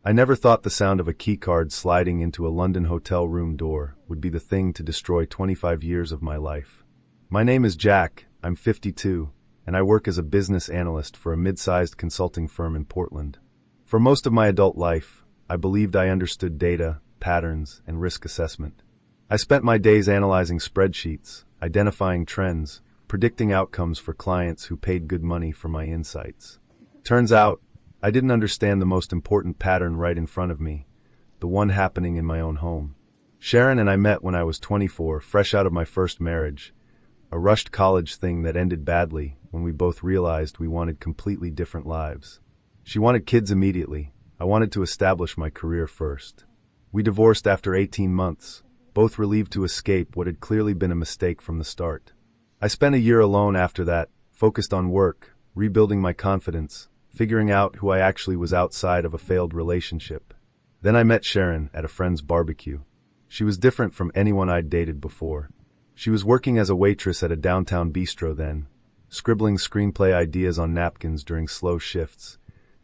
I never thought the sound of a keycard sliding into a London hotel room door would be the thing to destroy 25 years of my life. My name is Jack, I'm 52, and I work as a business analyst for a mid-sized consulting firm in Portland. For most of my adult life, I believed I understood data, patterns, and risk assessment. I spent my days analyzing spreadsheets, identifying trends, predicting outcomes for clients who paid good money for my insights. Turns out, I didn't understand the most important pattern right in front of me, the one happening in my own home. Sharon and I met when I was 24, fresh out of my first marriage, a rushed college thing that ended badly when we both realized we wanted completely different lives. She wanted kids immediately. I wanted to establish my career first. We divorced after 18 months, both relieved to escape what had clearly been a mistake from the start. I spent a year alone after that, focused on work, rebuilding my confidence, figuring out who I actually was outside of a failed relationship. Then I met Sharon at a friend's barbecue. She was different from anyone I'd dated before. She was working as a waitress at a downtown bistro then, scribbling screenplay ideas on napkins during slow shifts,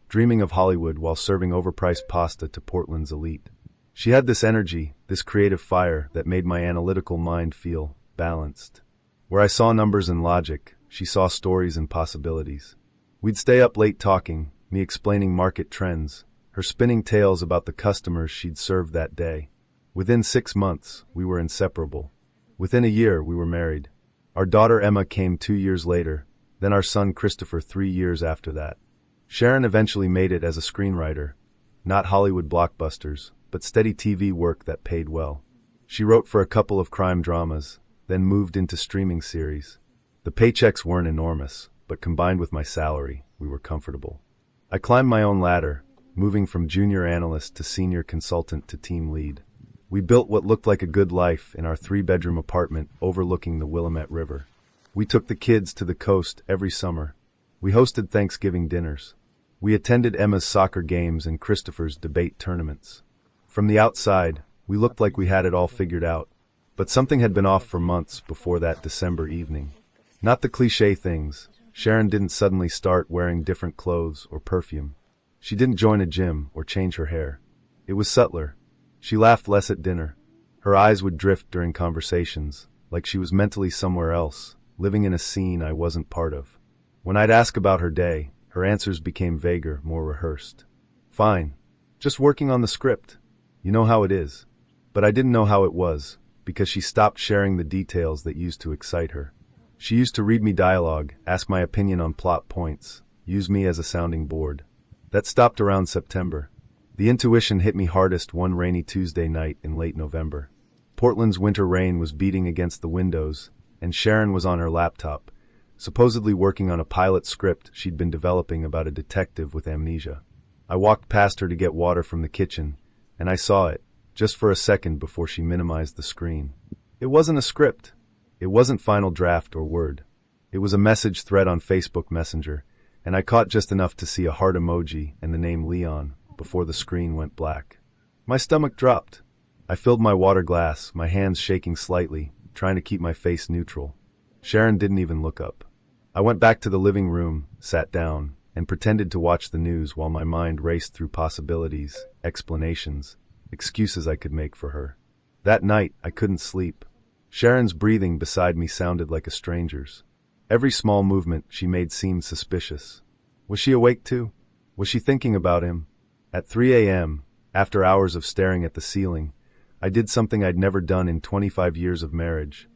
dreaming of Hollywood while serving overpriced pasta to Portland's elite. She had this energy, this creative fire that made my analytical mind feel balanced. Where I saw numbers and logic, she saw stories and possibilities. We'd stay up late talking, me explaining market trends, her spinning tales about the customers she'd served that day. Within 6 months, we were inseparable. Within a year, we were married. Our daughter Emma came 2 years later, then our son Christopher 3 years after that. Sharon eventually made it as a screenwriter, not Hollywood blockbusters, but steady TV work that paid well. She wrote for a couple of crime dramas, then moved into streaming series. The paychecks weren't enormous, but combined with my salary, we were comfortable. I climbed my own ladder, moving from junior analyst to senior consultant to team lead. We built what looked like a good life in our 3-bedroom apartment overlooking the Willamette River. We took the kids to the coast every summer. We hosted Thanksgiving dinners. We attended Emma's soccer games and Christopher's debate tournaments. From the outside, we looked like we had it all figured out, but something had been off for months before that December evening. Not the cliché things. Sharon didn't suddenly start wearing different clothes or perfume. She didn't join a gym or change her hair. It was subtler. She laughed less at dinner. Her eyes would drift during conversations, like she was mentally somewhere else, living in a scene I wasn't part of. When I'd ask about her day, her answers became vaguer, more rehearsed. Fine. Just working on the script. You know how it is. But I didn't know how it was, because she stopped sharing the details that used to excite her. She used to read me dialogue, ask my opinion on plot points, use me as a sounding board. That stopped around September. The intuition hit me hardest one rainy Tuesday night in late November. Portland's winter rain was beating against the windows, and Sharon was on her laptop, supposedly working on a pilot script she'd been developing about a detective with amnesia. I walked past her to get water from the kitchen, and I saw it, just for a second before she minimized the screen. It wasn't a script. It wasn't final draft or Word. It was a message thread on Facebook Messenger, and I caught just enough to see a heart emoji and the name Leon before the screen went black. My stomach dropped. I filled my water glass, my hands shaking slightly, trying to keep my face neutral. Sharon didn't even look up. I went back to the living room, sat down, and pretended to watch the news while my mind raced through possibilities, explanations, excuses I could make for her. That night, I couldn't sleep. Sharon's breathing beside me sounded like a stranger's. Every small movement she made seemed suspicious. Was she awake too? Was she thinking about him? At 3 a.m., after hours of staring at the ceiling, I did something I'd never done in 25 years of marriage.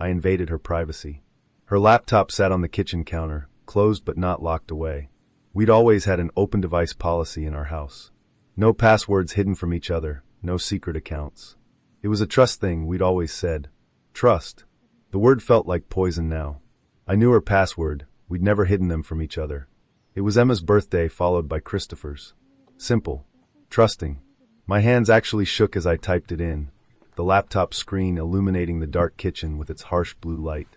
I invaded her privacy. Her laptop sat on the kitchen counter, closed but not locked away. We'd always had an open device policy in our house. No passwords hidden from each other, no secret accounts. It was a trust thing we'd always said. Trust. The word felt like poison now. I knew her password, we'd never hidden them from each other. It was Emma's birthday followed by Christopher's. Simple. Trusting. My hands actually shook as I typed it in, the laptop screen illuminating the dark kitchen with its harsh blue light.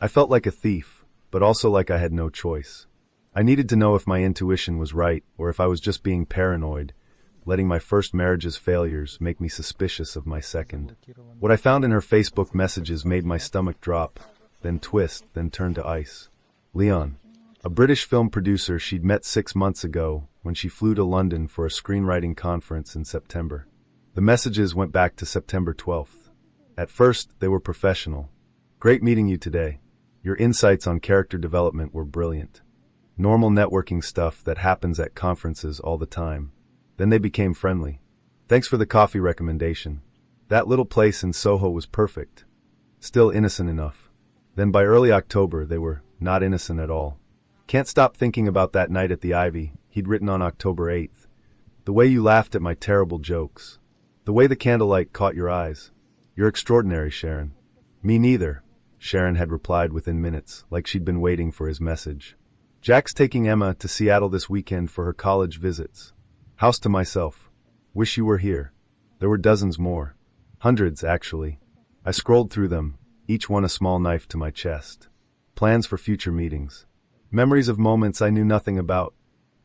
I felt like a thief, but also like I had no choice. I needed to know if my intuition was right or if I was just being paranoid, letting my first marriage's failures make me suspicious of my second. What I found in her Facebook messages made my stomach drop, then twist, then turn to ice. Leon. A British film producer she'd met 6 months ago when she flew to London for a screenwriting conference in September. The messages went back to September 12th. At first, they were professional. Great meeting you today. Your insights on character development were brilliant. Normal networking stuff that happens at conferences all the time. Then they became friendly. Thanks for the coffee recommendation. That little place in Soho was perfect. Still innocent enough. Then by early October, they were not innocent at all. Can't stop thinking about that night at the Ivy, he'd written on October 8th. The way you laughed at my terrible jokes. The way the candlelight caught your eyes. You're extraordinary, Sharon. Me neither, Sharon had replied within minutes, like she'd been waiting for his message. Jack's taking Emma to Seattle this weekend for her college visits. House to myself. Wish you were here. There were dozens more. Hundreds, actually. I scrolled through them, each one a small knife to my chest. Plans for future meetings. Memories of moments I knew nothing about.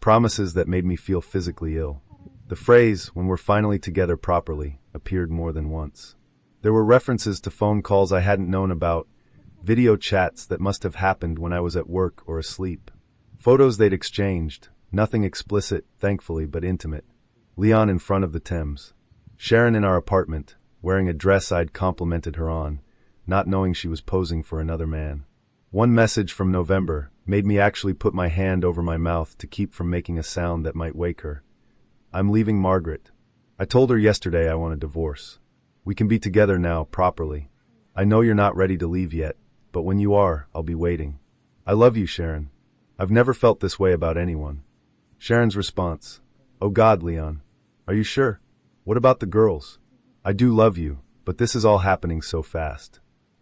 Promises that made me feel physically ill. The phrase, when we're finally together properly, appeared more than once. There were references to phone calls I hadn't known about, video chats that must have happened when I was at work or asleep. Photos they'd exchanged, nothing explicit, thankfully, but intimate. Leon in front of the Thames. Sharon in our apartment, wearing a dress I'd complimented her on, not knowing she was posing for another man. One message from November made me actually put my hand over my mouth to keep from making a sound that might wake her. I'm leaving Margaret. I told her yesterday I want a divorce. We can be together now, properly. I know you're not ready to leave yet, but when you are, I'll be waiting. I love you, Sharon. I've never felt this way about anyone. Sharon's response. Oh God, Leon. Are you sure? What about the girls? I do love you, but this is all happening so fast.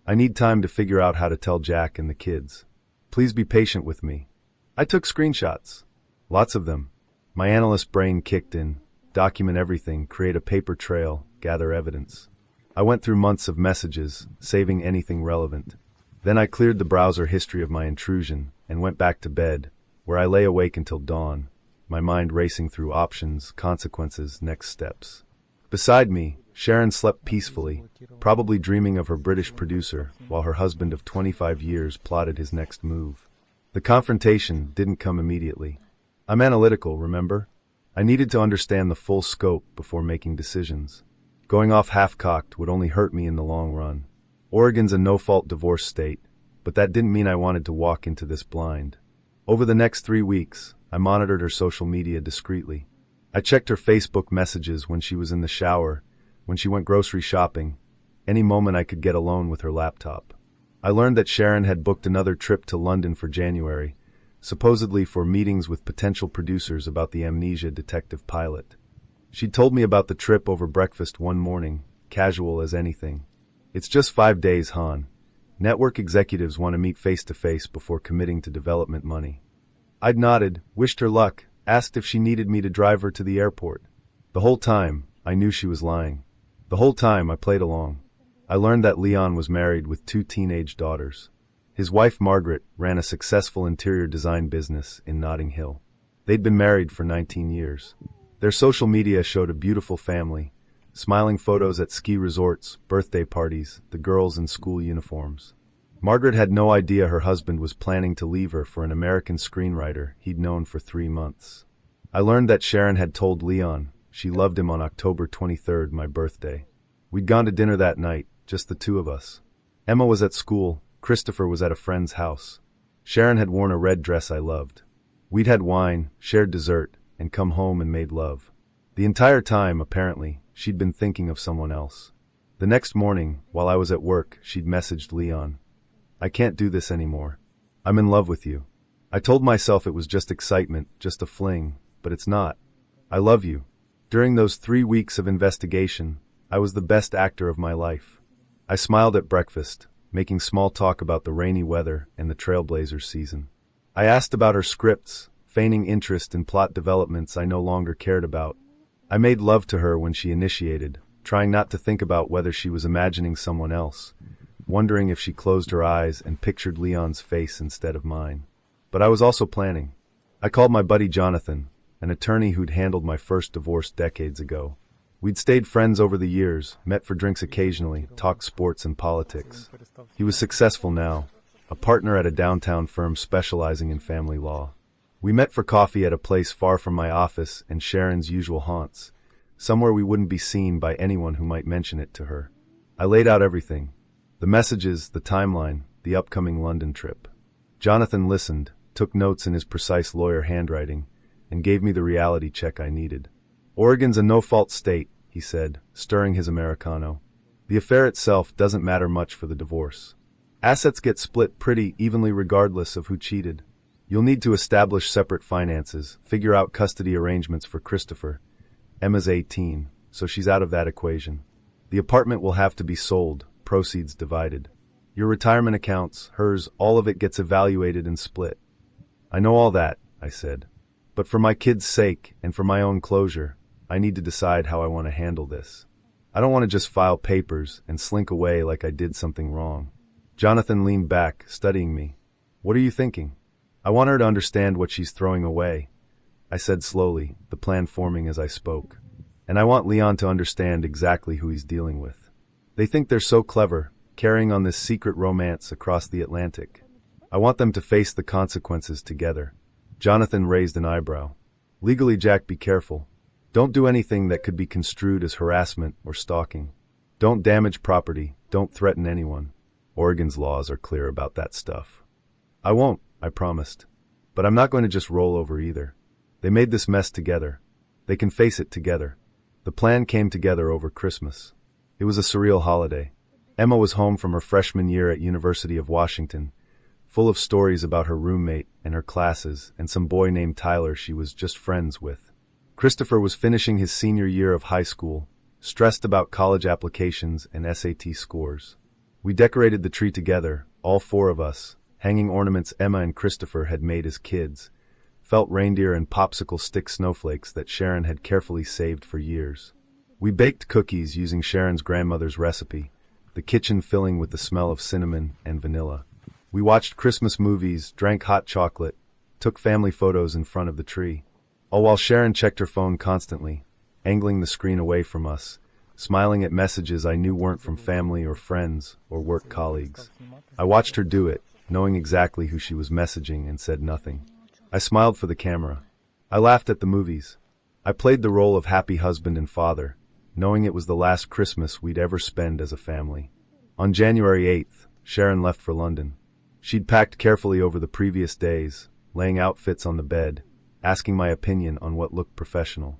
I need time to figure out how to tell Jack and the kids. Please be patient with me. I took screenshots. Lots of them. My analyst brain kicked in. Document everything, create a paper trail, gather evidence. I went through months of messages, saving anything relevant. Then I cleared the browser history of my intrusion and went back to bed, where I lay awake until dawn, my mind racing through options, consequences, next steps. Beside me, Sharon slept peacefully, probably dreaming of her British producer, while her husband of 25 years plotted his next move. The confrontation didn't come immediately. I'm analytical, remember? I needed to understand the full scope before making decisions. Going off half-cocked would only hurt me in the long run. Oregon's a no-fault divorce state, but that didn't mean I wanted to walk into this blind. Over the next 3 weeks, I monitored her social media discreetly. I checked her Facebook messages when she was in the shower, when she went grocery shopping, any moment I could get alone with her laptop. I learned that Sharon had booked another trip to London for January, supposedly for meetings with potential producers about the Amnesia detective pilot. She'd told me about the trip over breakfast one morning, casual as anything. It's just 5 days, Han. Network executives want to meet face-to-face before committing to development money. I'd nodded, wished her luck, asked if she needed me to drive her to the airport. The whole time, I knew she was lying. The whole time, I played along. I learned that Leon was married with 2 teenage daughters. His wife, Margaret, ran a successful interior design business in Notting Hill. They'd been married for 19 years. Their social media showed a beautiful family, smiling photos at ski resorts, birthday parties, the girls in school uniforms. Margaret had no idea her husband was planning to leave her for an American screenwriter he'd known for 3 months. I learned that Sharon had told Leon she loved him on October 23rd, my birthday. We'd gone to dinner that night, just the 2 of us. Emma was at school, Christopher was at a friend's house. Sharon had worn a red dress I loved. We'd had wine, shared dessert, and come home and made love. The entire time, apparently, she'd been thinking of someone else. The next morning, while I was at work, she'd messaged Leon. I can't do this anymore. I'm in love with you. I told myself it was just excitement, just a fling, but it's not. I love you. During those 3 weeks of investigation, I was the best actor of my life. I smiled at breakfast, making small talk about the rainy weather and the Trailblazers season. I asked about her scripts, feigning interest in plot developments I no longer cared about. I made love to her when she initiated, trying not to think about whether she was imagining someone else, wondering if she closed her eyes and pictured Leon's face instead of mine. But I was also planning. I called my buddy Jonathan, an attorney who'd handled my first divorce decades ago. We'd stayed friends over the years, met for drinks occasionally, talked sports and politics. He was successful now, a partner at a downtown firm specializing in family law. We met for coffee at a place far from my office and Sharon's usual haunts, somewhere we wouldn't be seen by anyone who might mention it to her. I laid out everything. The messages, the timeline, the upcoming London trip. Jonathan listened, took notes in his precise lawyer handwriting, and gave me the reality check I needed. Oregon's a no-fault state, he said, stirring his Americano. The affair itself doesn't matter much for the divorce. Assets get split pretty evenly regardless of who cheated. You'll need to establish separate finances, figure out custody arrangements for Christopher. Emma's 18, so she's out of that equation. The apartment will have to be sold, proceeds divided. Your retirement accounts, hers, all of it gets evaluated and split. I know all that, I said. But for my kids' sake and for my own closure, I need to decide how I want to handle this. I don't want to just file papers and slink away like I did something wrong. Jonathan leaned back, studying me. What are you thinking? I want her to understand what she's throwing away, I said slowly, the plan forming as I spoke. And I want Leon to understand exactly who he's dealing with. They think they're so clever, carrying on this secret romance across the Atlantic. I want them to face the consequences together. Jonathan raised an eyebrow. Legally, Jack, be careful. Don't do anything that could be construed as harassment or stalking. Don't damage property, don't threaten anyone. Oregon's laws are clear about that stuff. I won't, I promised. But I'm not going to just roll over either. They made this mess together. They can face it together. The plan came together over Christmas. It was a surreal holiday. Emma was home from her freshman year at University of Washington, full of stories about her roommate and her classes and some boy named Tyler she was just friends with. Christopher was finishing his senior year of high school, stressed about college applications and SAT scores. We decorated the tree together, all four of us, hanging ornaments Emma and Christopher had made as kids, felt reindeer and popsicle stick snowflakes that Sharon had carefully saved for years. We baked cookies using Sharon's grandmother's recipe, the kitchen filling with the smell of cinnamon and vanilla. We watched Christmas movies, drank hot chocolate, took family photos in front of the tree, all while Sharon checked her phone constantly, angling the screen away from us, smiling at messages I knew weren't from family or friends or work colleagues. I watched her do it, knowing exactly who she was messaging, and said nothing. I smiled for the camera. I laughed at the movies. I played the role of happy husband and father, knowing it was the last Christmas we'd ever spend as a family. On January 8th, Sharon left for London. She'd packed carefully over the previous days, laying outfits on the bed, asking my opinion on what looked professional.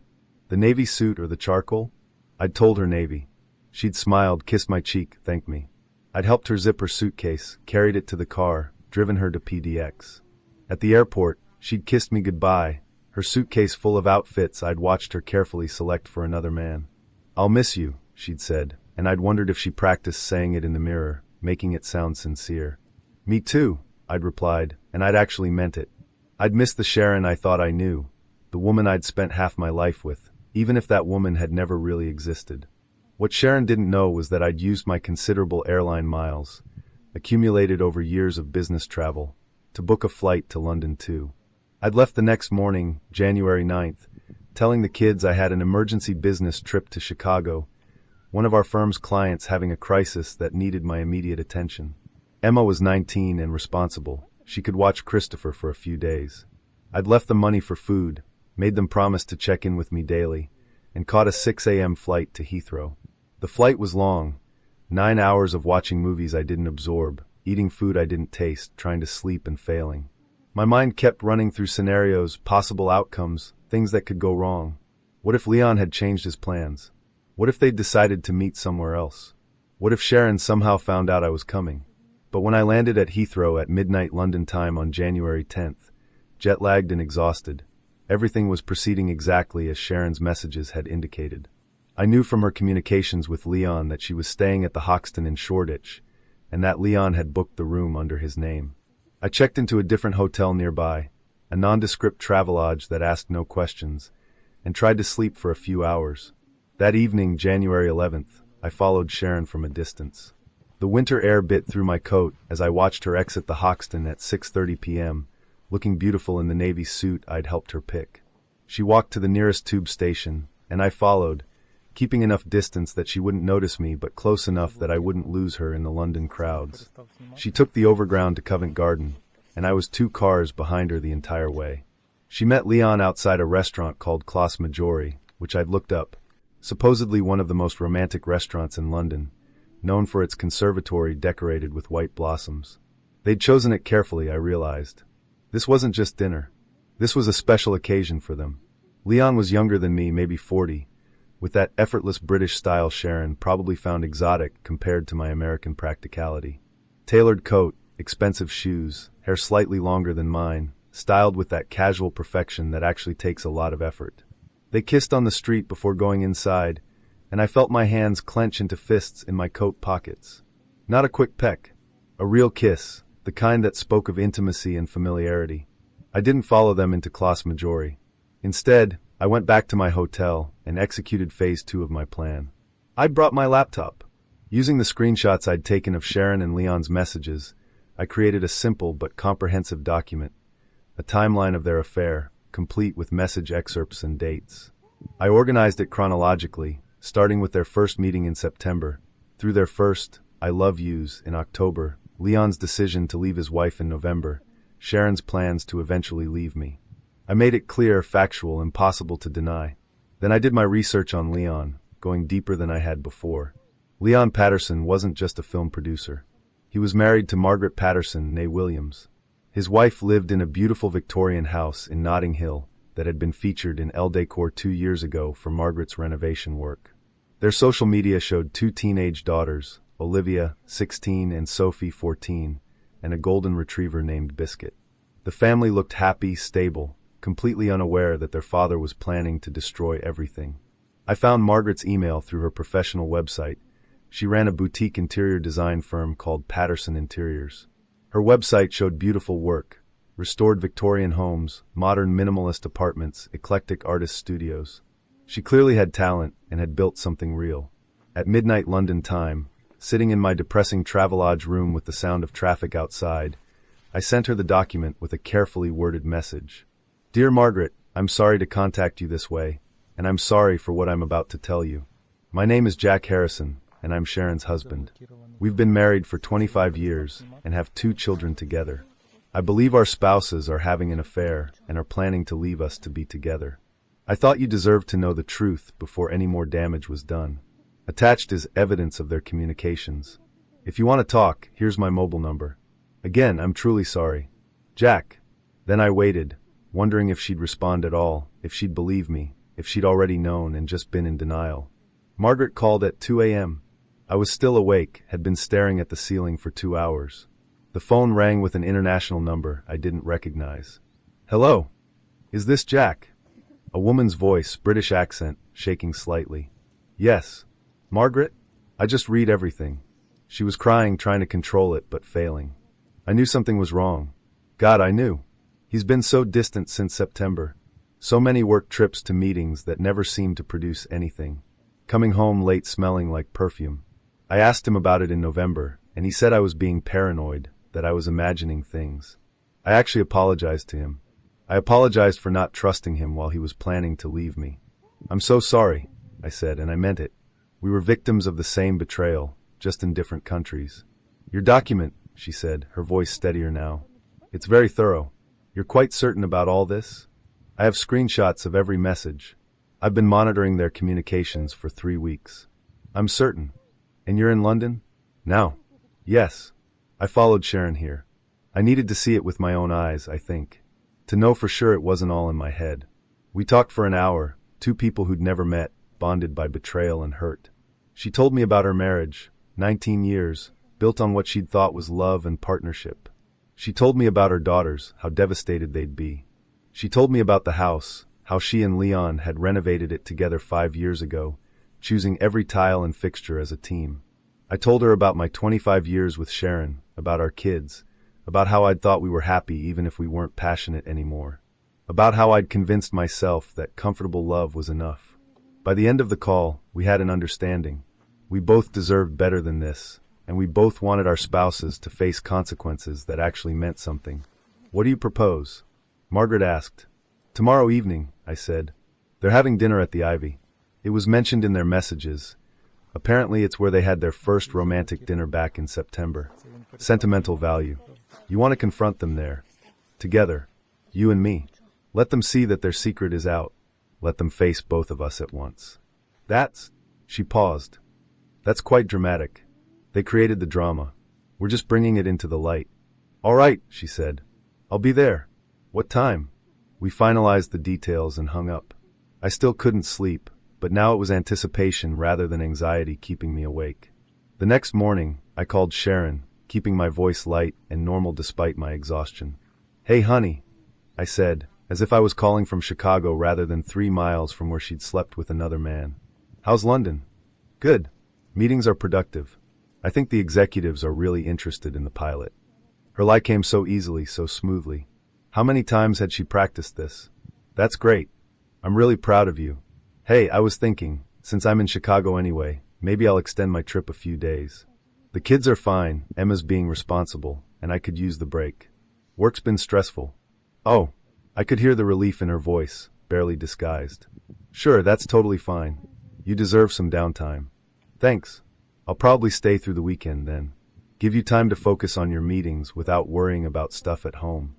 The navy suit or the charcoal? I'd told her navy. She'd smiled, kissed my cheek, thanked me. I'd helped her zip her suitcase, carried it to the car, driven her to PDX. At the airport, she'd kissed me goodbye, her suitcase full of outfits I'd watched her carefully select for another man. I'll miss you, she'd said, and I'd wondered if she practiced saying it in the mirror, making it sound sincere. Me too, I'd replied, and I'd actually meant it. I'd miss the Sharon I thought I knew, the woman I'd spent half my life with, even if that woman had never really existed. What Sharon didn't know was that I'd used my considerable airline miles, accumulated over years of business travel, to book a flight to London too. I'd left the next morning, January 9th, telling the kids I had an emergency business trip to Chicago, one of our firm's clients having a crisis that needed my immediate attention. Emma was 19 and responsible. She could watch Christopher for a few days. I'd left the money for food, made them promise to check in with me daily, and caught a 6 a.m. flight to Heathrow. The flight was long, 9 hours of watching movies I didn't absorb, eating food I didn't taste, trying to sleep and failing. My mind kept running through scenarios, possible outcomes, things that could go wrong. What if Leon had changed his plans? What if they'd decided to meet somewhere else? What if Sharon somehow found out I was coming? But when I landed at Heathrow at midnight London time on January 10th, jet-lagged and exhausted, everything was proceeding exactly as Sharon's messages had indicated. I knew from her communications with Leon that she was staying at the Hoxton in Shoreditch, and that Leon had booked the room under his name. I checked into a different hotel nearby, a nondescript travelodge that asked no questions, and tried to sleep for a few hours. That evening, January 11th, I followed Sharon from a distance. The winter air bit through my coat as I watched her exit the Hoxton at 6:30 p.m., looking beautiful in the navy suit I'd helped her pick. She walked to the nearest tube station, and I followed, keeping enough distance that she wouldn't notice me but close enough that I wouldn't lose her in the London crowds. She took the overground to Covent Garden, and I was 2 cars behind her the entire way. She met Leon outside a restaurant called Classe Maggiore, which I'd looked up, supposedly one of the most romantic restaurants in London, known for its conservatory decorated with white blossoms. They'd chosen it carefully, I realized. This wasn't just dinner. This was a special occasion for them. Leon was younger than me, maybe 40, with that effortless British style Sharon probably found exotic compared to my American practicality. Tailored coat, expensive shoes, hair slightly longer than mine, styled with that casual perfection that actually takes a lot of effort. They kissed on the street before going inside, and I felt my hands clench into fists in my coat pockets. Not a quick peck. A real kiss, the kind that spoke of intimacy and familiarity. I didn't follow them into Classe Maggiore. Instead, I went back to my hotel and executed phase 2 of my plan. I'd brought my laptop. Using the screenshots I'd taken of Sharon and Leon's messages, I created a simple but comprehensive document, a timeline of their affair, complete with message excerpts and dates. I organized it chronologically, starting with their first meeting in September, through their first "I love yous" in October, Leon's decision to leave his wife in November, Sharon's plans to eventually leave me. I made it clear, factual, impossible to deny. Then I did my research on Leon, going deeper than I had before. Leon Patterson wasn't just a film producer. He was married to Margaret Patterson, née Williams. His wife lived in a beautiful Victorian house in Notting Hill that had been featured in Elle Decor 2 years ago for Margaret's renovation work. Their social media showed 2 teenage daughters, Olivia, 16, and Sophie, 14, and a golden retriever named Biscuit. The family looked happy, stable, completely unaware that their father was planning to destroy everything. I found Margaret's email through her professional website. She ran a boutique interior design firm called Patterson Interiors. Her website showed beautiful work, restored Victorian homes, modern minimalist apartments, eclectic artist studios. She clearly had talent and had built something real. At midnight London time, sitting in my depressing Travelodge room with the sound of traffic outside, I sent her the document with a carefully worded message. Dear Margaret, I'm sorry to contact you this way, and I'm sorry for what I'm about to tell you. My name is Jack Harrison, and I'm Sharon's husband. We've been married for 25 years and have 2 children together. I believe our spouses are having an affair and are planning to leave us to be together. I thought you deserved to know the truth before any more damage was done. Attached is evidence of their communications. If you want to talk, here's my mobile number. Again, I'm truly sorry. Jack. Then I waited, wondering if she'd respond at all, if she'd believe me, if she'd already known and just been in denial. Margaret called at 2 a.m. I was still awake, had been staring at the ceiling for 2 hours. The phone rang with an international number I didn't recognize. Hello? Is this Jack? A woman's voice, British accent, shaking slightly. Yes. Margaret? I just read everything. She was crying, trying to control it, but failing. I knew something was wrong. God, I knew. He's been so distant since September. So many work trips to meetings that never seemed to produce anything. Coming home late smelling like perfume. I asked him about it in November, and he said I was being paranoid, that I was imagining things. I actually apologized to him. I apologized for not trusting him while he was planning to leave me. I'm so sorry, I said, and I meant it. We were victims of the same betrayal, just in different countries. Your document, she said, her voice steadier now. It's very thorough. You're quite certain about all this? I have screenshots of every message. I've been monitoring their communications for 3 weeks. I'm certain. And you're in London? Now? Yes. I followed Sharon here. I needed to see it with my own eyes, I think. To know for sure it wasn't all in my head. We talked for an hour, 2 people who'd never met, bonded by betrayal and hurt. She told me about her marriage, 19 years, built on what she'd thought was love and partnership. She told me about her daughters, how devastated they'd be. She told me about the house, how she and Leon had renovated it together 5 years ago, choosing every tile and fixture as a team. I told her about my 25 years with Sharon, about our kids, about how I'd thought we were happy even if we weren't passionate anymore, about how I'd convinced myself that comfortable love was enough. By the end of the call, we had an understanding. We both deserved better than this, and we both wanted our spouses to face consequences that actually meant something. What do you propose? Margaret asked. Tomorrow evening, I said. They're having dinner at the Ivy. It was mentioned in their messages. Apparently it's where they had their first romantic dinner back in September. Sentimental value. You want to confront them there. Together. You and me. Let them see that their secret is out. Let them face both of us at once. She paused. That's quite dramatic. They created the drama. We're just bringing it into the light. All right, she said. I'll be there. What time? We finalized the details and hung up. I still couldn't sleep, but now it was anticipation rather than anxiety keeping me awake. The next morning, I called Sharon, keeping my voice light and normal despite my exhaustion. Hey honey, I said, as if I was calling from Chicago rather than 3 miles from where she'd slept with another man. How's London? Good. Meetings are productive. I think the executives are really interested in the pilot. Her lie came so easily, so smoothly. How many times had she practiced this? That's great. I'm really proud of you. Hey, I was thinking, since I'm in Chicago anyway, maybe I'll extend my trip a few days. The kids are fine, Emma's being responsible, and I could use the break. Work's been stressful. Oh, I could hear the relief in her voice, barely disguised. Sure, that's totally fine. You deserve some downtime. Thanks. I'll probably stay through the weekend then. Give you time to focus on your meetings without worrying about stuff at home.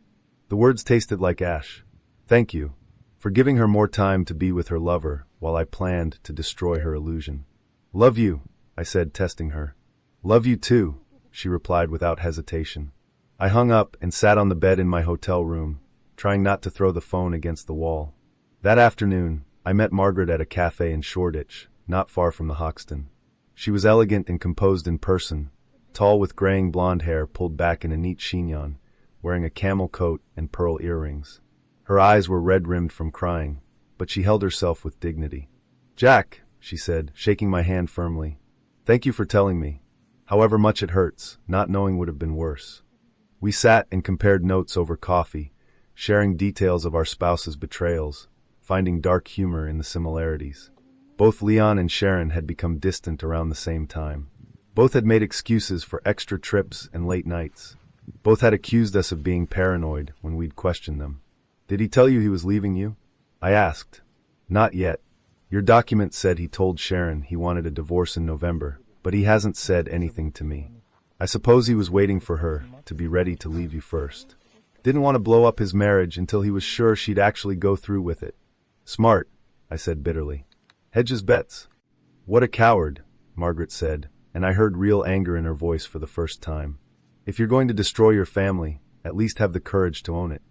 The words tasted like ash. Thank you. For giving her more time to be with her lover while I planned to destroy her illusion. Love you, I said, testing her. Love you too, she replied without hesitation. I hung up and sat on the bed in my hotel room, trying not to throw the phone against the wall. That afternoon, I met Margaret at a cafe in Shoreditch, not far from the Hoxton. She was elegant and composed in person, tall with graying blonde hair pulled back in a neat chignon, wearing a camel coat and pearl earrings. Her eyes were red-rimmed from crying, but she held herself with dignity. Jack, she said, shaking my hand firmly. Thank you for telling me. However much it hurts, not knowing would have been worse. We sat and compared notes over coffee, sharing details of our spouses' betrayals, finding dark humor in the similarities. Both Leon and Sharon had become distant around the same time. Both had made excuses for extra trips and late nights. Both had accused us of being paranoid when we'd questioned them. Did he tell you he was leaving you? I asked. Not yet. Your document said he told Sharon he wanted a divorce in November, but he hasn't said anything to me. I suppose he was waiting for her to be ready to leave you first. Didn't want to blow up his marriage until he was sure she'd actually go through with it. Smart, I said bitterly. Hedges bets. What a coward, Margaret said, and I heard real anger in her voice for the first time. If you're going to destroy your family, at least have the courage to own it.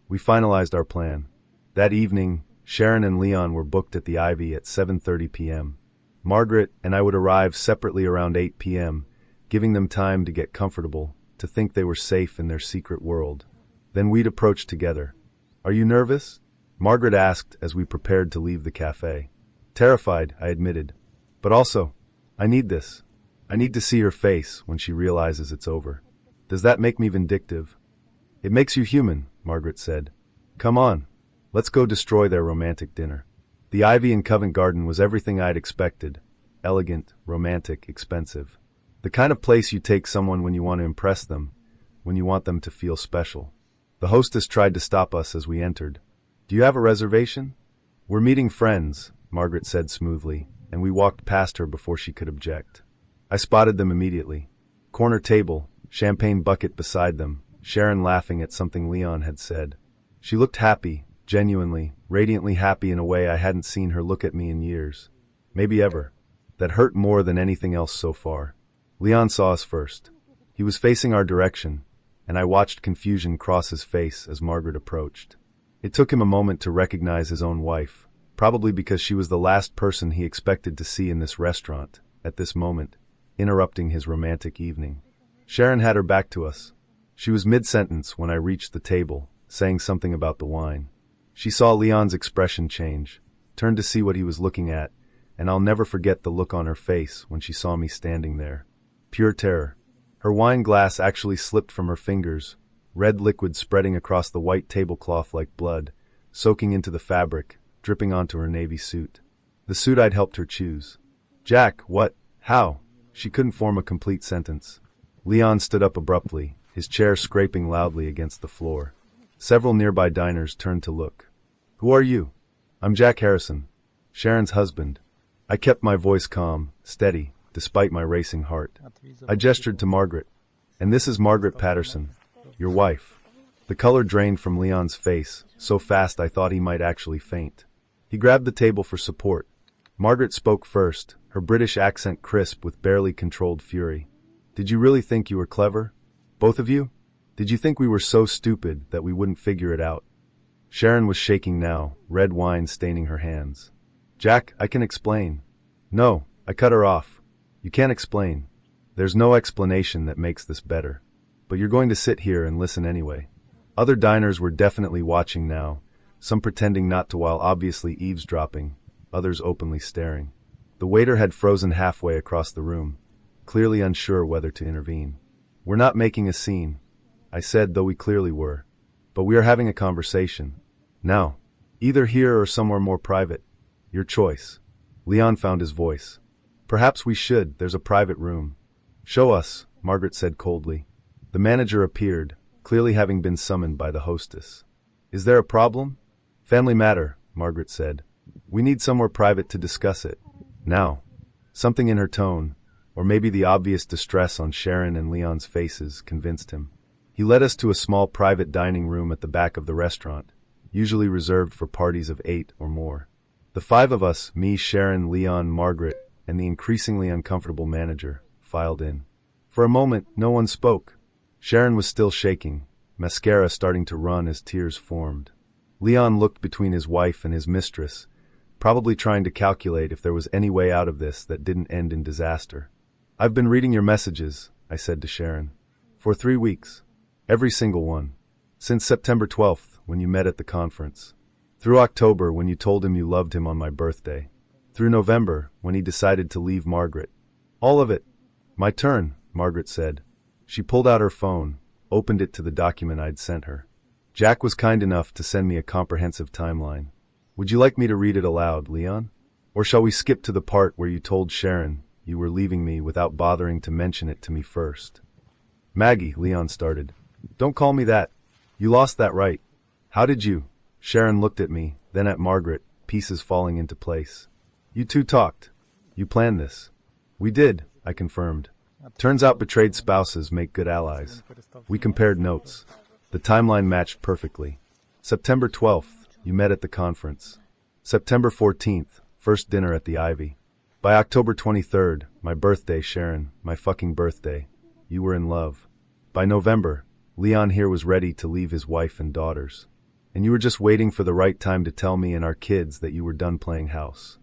We finalized our plan. That evening, Sharon and Leon were booked at the Ivy at 7:30 p.m. Margaret and I would arrive separately around 8 p.m., giving them time to get comfortable, to think they were safe in their secret world. Then we'd approach together. Are you nervous? Margaret asked as we prepared to leave the cafe. Terrified, I admitted. But also, I need this. I need to see her face when she realizes it's over. Does that make me vindictive? It makes you human, Margaret said. Come on. Let's go destroy their romantic dinner. The Ivy in Covent Garden was everything I'd expected. Elegant, romantic, expensive. The kind of place you take someone when you want to impress them, when you want them to feel special. The hostess tried to stop us as we entered. Do you have a reservation? We're meeting friends, Margaret said smoothly, and we walked past her before she could object. I spotted them immediately. Corner table, champagne bucket beside them, Sharon laughing at something Leon had said. She looked happy, genuinely, radiantly happy in a way I hadn't seen her look at me in years. Maybe ever. That hurt more than anything else so far. Leon saw us first. He was facing our direction, and I watched confusion cross his face as Margaret approached. It took him a moment to recognize his own wife, probably because she was the last person he expected to see in this restaurant, at this moment, interrupting his romantic evening. Sharon had her back to us. She was mid-sentence when I reached the table, saying something about the wine. She saw Leon's expression change, turned to see what he was looking at, and I'll never forget the look on her face when she saw me standing there. Pure terror. Her wine glass actually slipped from her fingers, red liquid spreading across the white tablecloth like blood, soaking into the fabric, dripping onto her navy suit. The suit I'd helped her choose. Jack, what? How? She couldn't form a complete sentence. Leon stood up abruptly, his chair scraping loudly against the floor. Several nearby diners turned to look. Who are you? I'm Jack Harrison, Sharon's husband. I kept my voice calm, steady, despite my racing heart. I gestured to Margaret. And this is Margaret Patterson, your wife. The color drained from Leon's face, so fast I thought he might actually faint. He grabbed the table for support. Margaret spoke first, her British accent crisp with barely controlled fury. Did you really think you were clever? Both of you? Did you think we were so stupid that we wouldn't figure it out? Sharon was shaking now, red wine staining her hands. Jack, I can explain. No, I cut her off. You can't explain. There's no explanation that makes this better. But you're going to sit here and listen anyway. Other diners were definitely watching now, some pretending not to while obviously eavesdropping, others openly staring. The waiter had frozen halfway across the room, clearly unsure whether to intervene. We're not making a scene, I said, though we clearly were. But we are having a conversation. Now, either here or somewhere more private. Your choice. Leon found his voice. Perhaps we should, there's a private room. Show us, Margaret said coldly. The manager appeared, clearly having been summoned by the hostess. Is there a problem? Family matter, Margaret said. We need somewhere private to discuss it. Now. Something in her tone, or maybe the obvious distress on Sharon and Leon's faces, convinced him. He led us to a small private dining room at the back of the restaurant, usually reserved for parties of 8 or more. The 5 of us, me, Sharon, Leon, Margaret, and the increasingly uncomfortable manager, filed in. For a moment, no one spoke. Sharon was still shaking, mascara starting to run as tears formed. Leon looked between his wife and his mistress, probably trying to calculate if there was any way out of this that didn't end in disaster. I've been reading your messages, I said to Sharon. For 3 weeks. Every single one. Since September 12th, when you met at the conference. Through October, when you told him you loved him on my birthday. Through November, when he decided to leave Margaret. All of it. My turn, Margaret said. She pulled out her phone, opened it to the document I'd sent her. Jack was kind enough to send me a comprehensive timeline. Would you like me to read it aloud, Leon? Or shall we skip to the part where you told Sharon you were leaving me without bothering to mention it to me first? Maggie, Leon started. Don't call me that. You lost that right. How did you? Sharon looked at me, then at Margaret, pieces falling into place. You two talked. You planned this. We did, I confirmed. Turns out betrayed spouses make good allies. We compared notes. The timeline matched perfectly. September 12th, you met at the conference. September 14th, first dinner at the Ivy. By October 23rd, my birthday, Sharon, my fucking birthday, you were in love. By November, Leon here was ready to leave his wife and daughters. And you were just waiting for the right time to tell me and our kids that you were done playing house.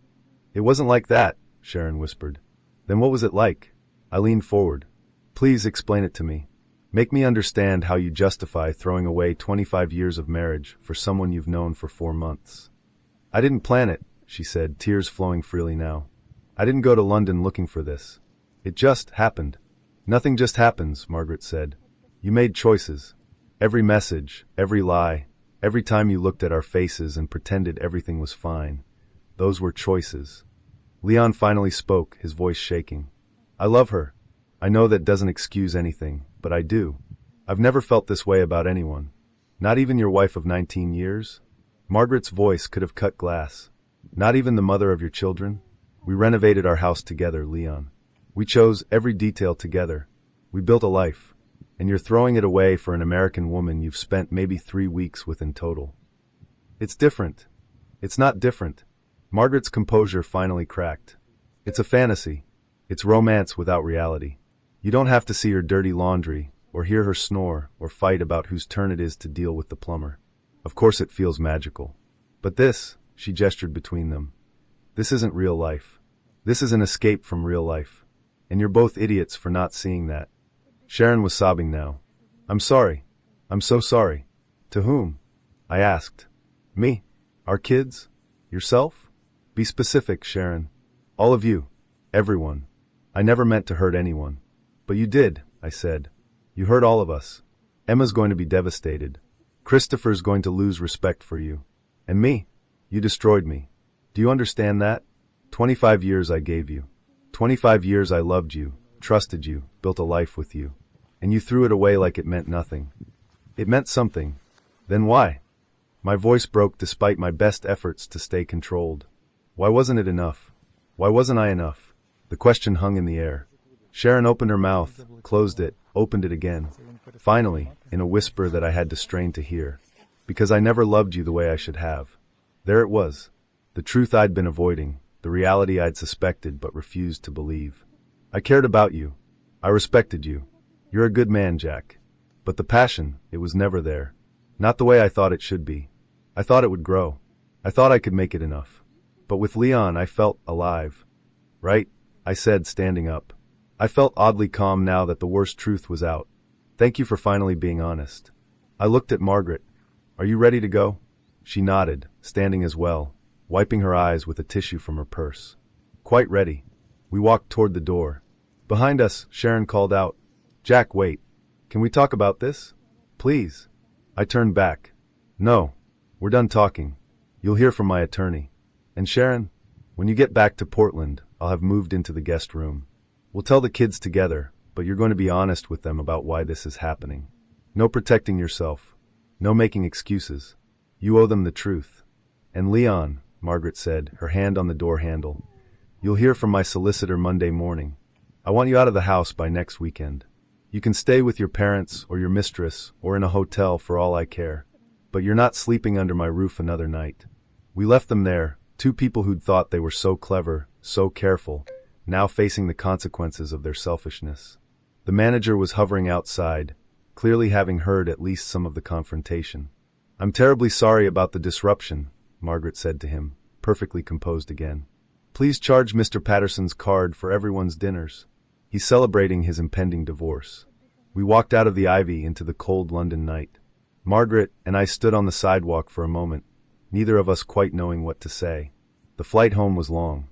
It wasn't like that, Sharon whispered. Then what was it like? I leaned forward. Please explain it to me. Make me understand how you justify throwing away 25 years of marriage for someone you've known for 4 months. I didn't plan it, she said, tears flowing freely now. I didn't go to London looking for this. It just happened. Nothing just happens, Margaret said. You made choices. Every message, every lie, every time you looked at our faces and pretended everything was fine. Those were choices. Leon finally spoke, his voice shaking. I love her. I know that doesn't excuse anything, but I do. I've never felt this way about anyone. Not even your wife of 19 years? Margaret's voice could have cut glass. Not even the mother of your children? We renovated our house together, Leon. We chose every detail together. We built a life. And you're throwing it away for an American woman you've spent maybe 3 weeks with in total. It's different. It's not different. Margaret's composure finally cracked. It's a fantasy. It's romance without reality. You don't have to see her dirty laundry, or hear her snore, or fight about whose turn it is to deal with the plumber. Of course it feels magical. But this, she gestured between them, this isn't real life. This is an escape from real life. And you're both idiots for not seeing that. Sharon was sobbing now. I'm sorry. I'm so sorry. To whom? I asked. Me? Our kids? Yourself? Be specific, Sharon. All of you. Everyone. I never meant to hurt anyone. But you did, I said. You hurt all of us. Emma's going to be devastated. Christopher's going to lose respect for you. And me? You destroyed me. Do you understand that? 25 years I gave you. 25 years I loved you, trusted you, built a life with you. And you threw it away like it meant nothing. It meant something. Then why? My voice broke despite my best efforts to stay controlled. Why wasn't it enough? Why wasn't I enough? The question hung in the air. Sharon opened her mouth, closed it, opened it again. Finally, in a whisper that I had to strain to hear. Because I never loved you the way I should have. There it was. The truth I'd been avoiding, the reality I'd suspected but refused to believe. I cared about you. I respected you. You're a good man, Jack. But the passion, it was never there. Not the way I thought it should be. I thought it would grow. I thought I could make it enough. But with Leon, I felt alive. Right? I said, standing up. I felt oddly calm now that the worst truth was out. Thank you for finally being honest. I looked at Margaret. Are you ready to go? She nodded, standing as well, wiping her eyes with a tissue from her purse. Quite ready. We walked toward the door. Behind us, Sharon called out, Jack, wait. Can we talk about this? Please. I turned back. No. We're done talking. You'll hear from my attorney. And Sharon, when you get back to Portland, I'll have moved into the guest room. We'll tell the kids together, but you're going to be honest with them about why this is happening. No protecting yourself. No making excuses. You owe them the truth. And Leon, Margaret said, her hand on the door handle, you'll hear from my solicitor Monday morning. I want you out of the house by next weekend. You can stay with your parents or your mistress or in a hotel for all I care. But you're not sleeping under my roof another night. We left them there, two people who'd thought they were so clever, so careful, now facing the consequences of their selfishness. The manager was hovering outside, clearly having heard at least some of the confrontation. I'm terribly sorry about the disruption, Margaret said to him, perfectly composed again. Please charge Mr. Patterson's card for everyone's dinners. He's celebrating his impending divorce. We walked out of the ivy into the cold London night. Margaret and I stood on the sidewalk for a moment, neither of us quite knowing what to say. The flight home was long.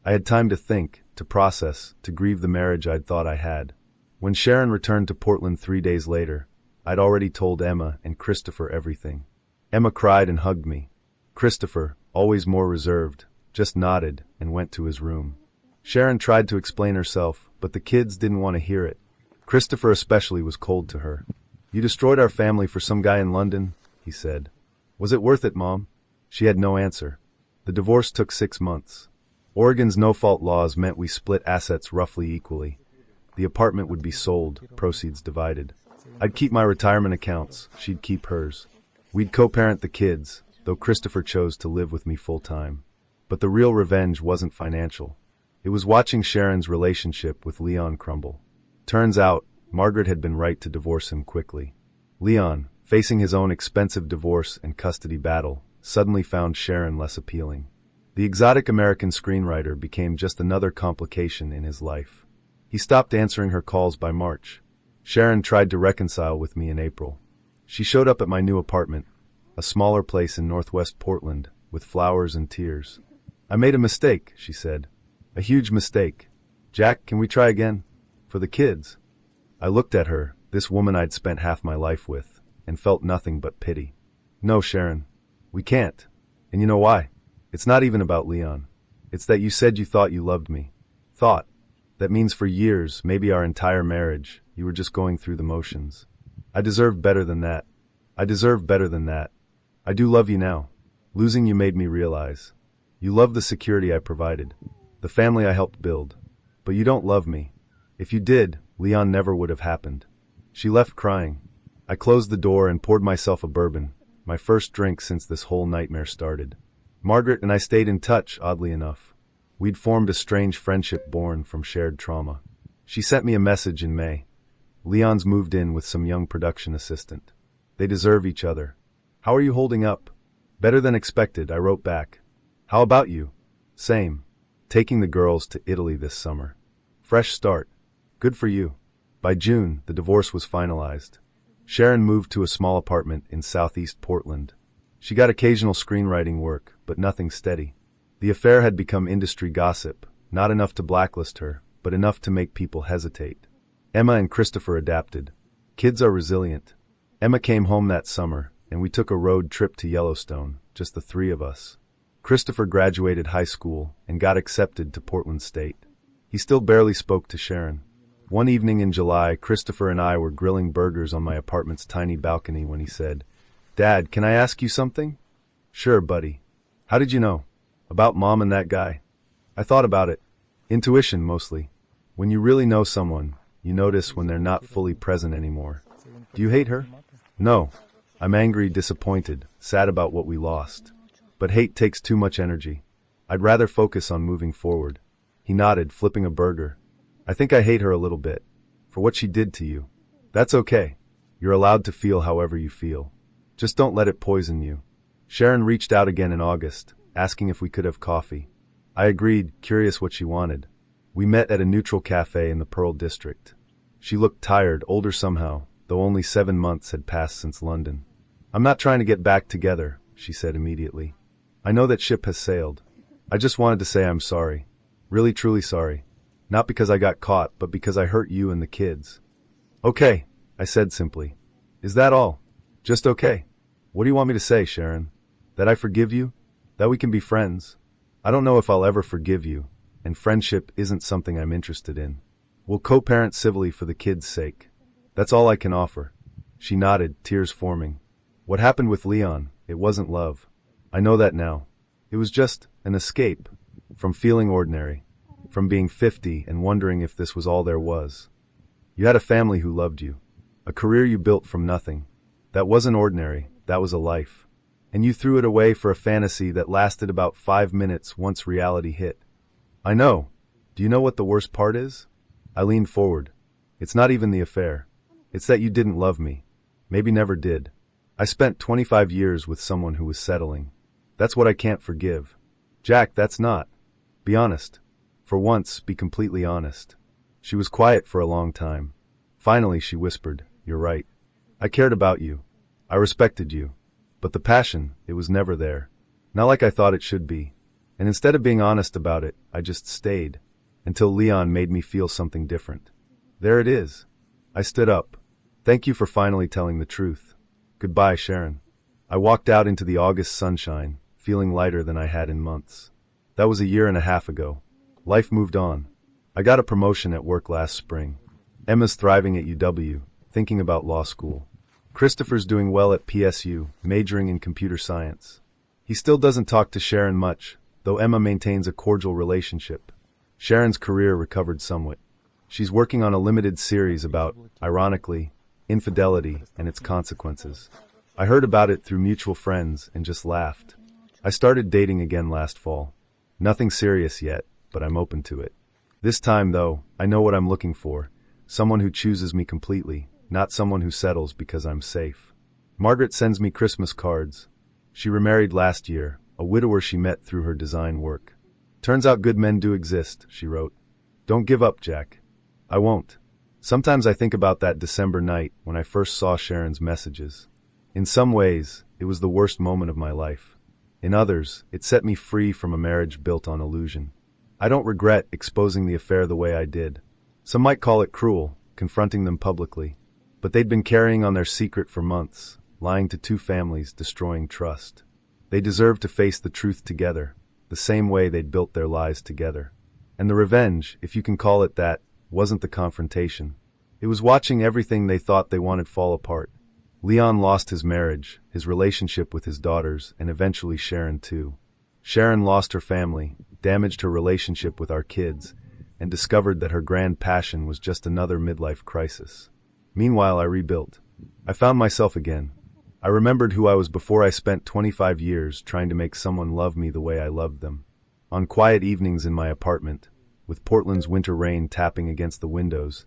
I had time to think, to process, to grieve the marriage I'd thought I had. When Sharon returned to Portland 3 days later, I'd already told Emma and Christopher everything. Emma cried and hugged me. Christopher, always more reserved, just nodded and went to his room. Sharon tried to explain herself, but the kids didn't want to hear it. Christopher especially was cold to her. You destroyed our family for some guy in London, he said. Was it worth it, Mom? She had no answer. The divorce took 6 months. Oregon's no-fault laws meant we split assets roughly equally. The apartment would be sold, proceeds divided. I'd keep my retirement accounts, she'd keep hers. We'd co-parent the kids, though Christopher chose to live with me full-time. But the real revenge wasn't financial. It was watching Sharon's relationship with Leon crumble. Turns out, Margaret had been right to divorce him quickly. Leon, facing his own expensive divorce and custody battle, suddenly found Sharon less appealing. The exotic American screenwriter became just another complication in his life. He stopped answering her calls by March. Sharon tried to reconcile with me in April. She showed up at my new apartment, a smaller place in northwest Portland, with flowers and tears. I made a mistake, she said. A huge mistake. Jack, can we try again? For the kids. I looked at her, this woman I'd spent half my life with, and felt nothing but pity. No, Sharon. We can't. And you know why? It's not even about Leon. It's that you said you thought you loved me. Thought. That means for years, maybe our entire marriage, you were just going through the motions. I deserve better than that. I deserve better than that. I do love you now. Losing you made me realize. You love the security I provided, the family I helped build. But you don't love me. If you did, Leon never would have happened. She left crying. I closed the door and poured myself a bourbon, my first drink since this whole nightmare started. Margaret and I stayed in touch, oddly enough. We'd formed a strange friendship born from shared trauma. She sent me a message in May. Leon's moved in with some young production assistant. They deserve each other. How are you holding up? Better than expected, I wrote back. How about you? Same. Taking the girls to Italy this summer. Fresh start. Good for you. By June, the divorce was finalized. Sharon moved to a small apartment in southeast Portland. She got occasional screenwriting work, but nothing steady. The affair had become industry gossip, not enough to blacklist her, but enough to make people hesitate. Emma and Christopher adapted. Kids are resilient. Emma came home that summer, and we took a road trip to Yellowstone, just the 3 of us. Christopher graduated high school and got accepted to Portland State. He still barely spoke to Sharon. One evening in July, Christopher and I were grilling burgers on my apartment's tiny balcony when he said, Dad, can I ask you something? Sure, buddy. How did you know? About Mom and that guy? I thought about it. Intuition, mostly. When you really know someone, you notice when they're not fully present anymore. Do you hate her? No. I'm angry, disappointed, sad about what we lost. But hate takes too much energy. I'd rather focus on moving forward. He nodded, flipping a burger. I think I hate her a little bit. For what she did to you. That's okay. You're allowed to feel however you feel. Just don't let it poison you. Sharon reached out again in August, asking if we could have coffee. I agreed, curious what she wanted. We met at a neutral cafe in the Pearl District. She looked tired, older somehow, though only 7 months had passed since London. I'm not trying to get back together, she said immediately. I know that ship has sailed. I just wanted to say I'm sorry. Really truly sorry. Not because I got caught, but because I hurt you and the kids. Okay, I said simply. Is that all? Just okay. What do you want me to say, Sharon? That I forgive you? That we can be friends? I don't know if I'll ever forgive you, and friendship isn't something I'm interested in. We'll co-parent civilly for the kids' sake. That's all I can offer. She nodded, tears forming. What happened with Leon, it wasn't love. I know that now. It was just an escape from feeling ordinary, from being 50 and wondering if this was all there was. You had a family who loved you, a career you built from nothing. That wasn't ordinary, that was a life. And you threw it away for a fantasy that lasted about 5 minutes once reality hit. I know. Do you know what the worst part is? I leaned forward. It's not even the affair. It's that you didn't love me. Maybe never did. I spent 25 years with someone who was settling. That's what I can't forgive. Jack, that's not. Be honest. For once, be completely honest. She was quiet for a long time. Finally, she whispered, You're right. I cared about you. I respected you. But the passion, it was never there. Not like I thought it should be. And instead of being honest about it, I just stayed. Until Leon made me feel something different. There it is. I stood up. Thank you for finally telling the truth. Goodbye, Sharon. I walked out into the August sunshine, feeling lighter than I had in months. That was 1.5 years ago. Life moved on. I got a promotion at work last spring. Emma's thriving at UW, thinking about law school. Christopher's doing well at PSU, majoring in computer science. He still doesn't talk to Sharon much, though Emma maintains a cordial relationship. Sharon's career recovered somewhat. She's working on a limited series about, ironically, infidelity and its consequences. I heard about it through mutual friends and just laughed. I started dating again last fall. Nothing serious yet, but I'm open to it. This time, though, I know what I'm looking for. Someone who chooses me completely, not someone who settles because I'm safe. Margaret sends me Christmas cards. She remarried last year, a widower she met through her design work. Turns out good men do exist, she wrote. Don't give up, Jack. I won't. Sometimes I think about that December night when I first saw Sharon's messages. In some ways, it was the worst moment of my life. In others, it set me free from a marriage built on illusion. I don't regret exposing the affair the way I did. Some might call it cruel, confronting them publicly. But they'd been carrying on their secret for months, lying to 2 families, destroying trust. They deserved to face the truth together, the same way they'd built their lives together. And the revenge, if you can call it that, wasn't the confrontation. It was watching everything they thought they wanted fall apart. Leon lost his marriage, his relationship with his daughters, and eventually Sharon too. Sharon lost her family, damaged her relationship with our kids, and discovered that her grand passion was just another midlife crisis. Meanwhile, I rebuilt. I found myself again. I remembered who I was before I spent 25 years trying to make someone love me the way I loved them. On quiet evenings in my apartment, with Portland's winter rain tapping against the windows,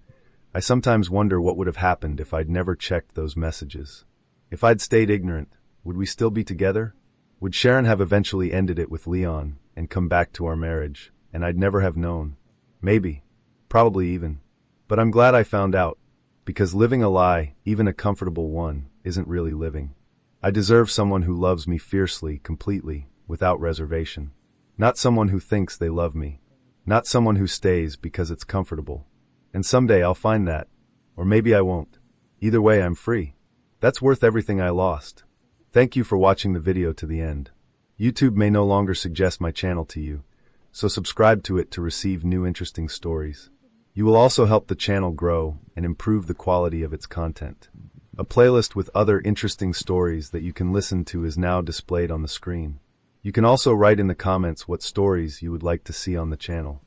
I sometimes wonder what would have happened if I'd never checked those messages. If I'd stayed ignorant, would we still be together? Would Sharon have eventually ended it with Leon and come back to our marriage, and I'd never have known? Maybe. Probably even. But I'm glad I found out, because living a lie, even a comfortable one, isn't really living. I deserve someone who loves me fiercely, completely, without reservation. Not someone who thinks they love me. Not someone who stays because it's comfortable. And someday I'll find that. Or maybe I won't. Either way, I'm free. That's worth everything I lost. Thank you for watching the video to the end. YouTube may no longer suggest my channel to you, so subscribe to it to receive new interesting stories. You will also help the channel grow and improve the quality of its content. A playlist with other interesting stories that you can listen to is now displayed on the screen. You can also write in the comments what stories you would like to see on the channel.